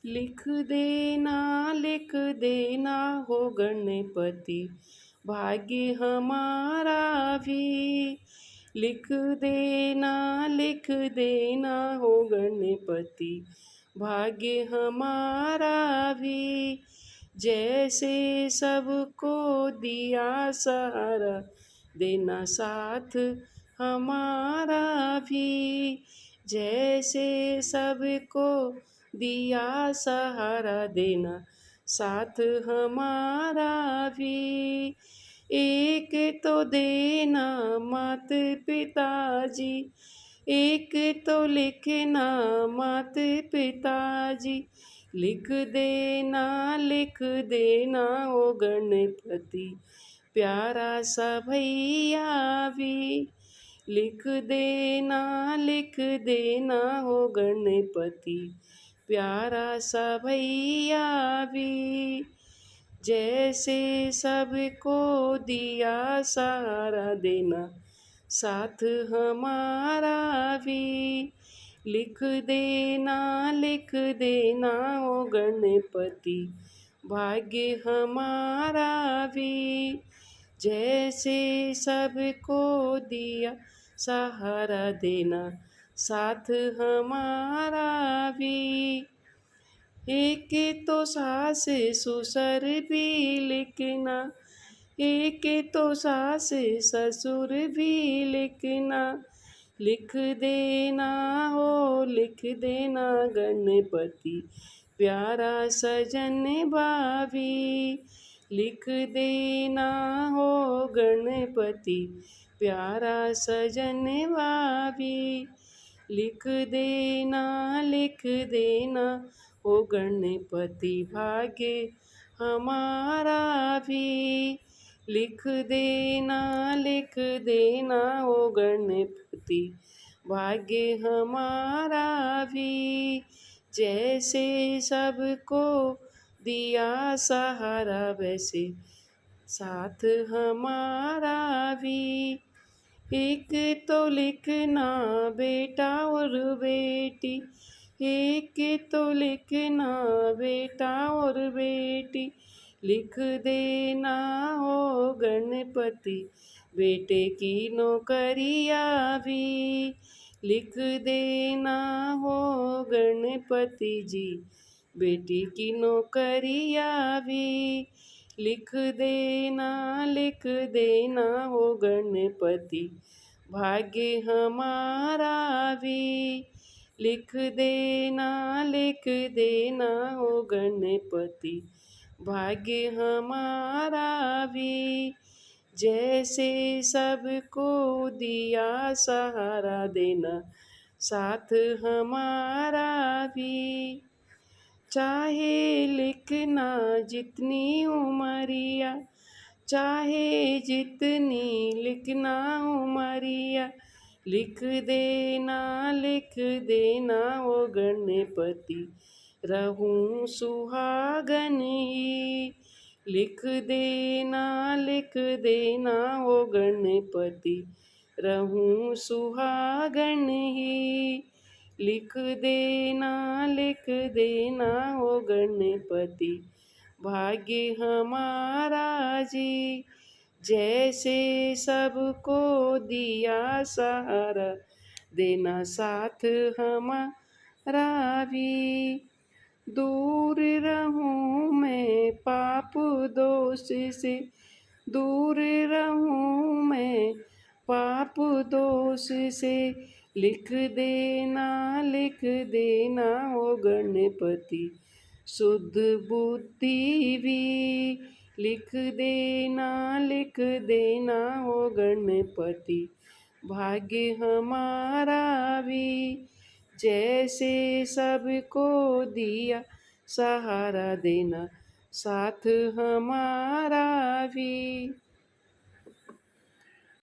लिख देना हो गणपति, भाग्य हमारा भी। लिख देना हो गणपति, भाग्य हमारा भी। जैसे सबको दिया सहारा, देना साथ हमारा भी। जैसे सबको दिया सहारा, देना साथ हमारा भी। एक तो देना मात पिताजी, एक तो लिखना मात पिताजी। लिख देना ओ गणपति, प्यारा सा भैया भी। लिख देना हो गणपति, प्यारा सा भैया भी। जैसे सबको दिया सहारा, देना साथ हमारा भी। लिख देना ओ गणपति, भाग्य हमारा भी। जैसे सबको दिया सहारा, देना साथ हमारा भी। एक तो सास ससुर भी लिखना, एक तो सास ससुर भी लिखना। लिख देना गणपति, प्यारा सजन भाभी। लिख देना हो गणपति, प्यारा सजन भाभी। लिख देना हो गणपति, भाग्य हमारा भी। लिख देना हो गणपति, भाग्य हमारा भी। जैसे सबको दिया सहारा, वैसे साथ हमारा भी। एक तो लिखना बेटा और बेटी, एक तो लिखना बेटा और बेटी। लिख देना हो गणपति, बेटे की नौकरिया भी। लिख देना हो गणपति जी, बेटी की नौकरिया भी। लिख देना हो गणपति, भाग्य हमारा भी। लिख देना हो गणपति, भाग्य हमारा भी। जैसे सबको दिया सहारा, देना साथ हमारा भी। चाहे लिखना जितनी उमरिया, चाहे जितनी लिखना उमरिया। लिख देना ओ गणपति, रहूं सुहागन ही। लिख देना ओ गणपति, रहूं सुहागन ही। लिख देना ओ गणपति, भाग्य हमारा जी। जैसे सबको दिया सहारा, देना साथ हमारा भी। दूर रहूं मैं पाप दोष से, दूर रहूं मैं पाप दोष से। लिख देना ओ गणपति, शुद्ध बुद्धि भी। लिख देना ओ गणपति, भाग्य हमारा भी। जैसे सबको दिया सहारा, देना साथ हमारा भी।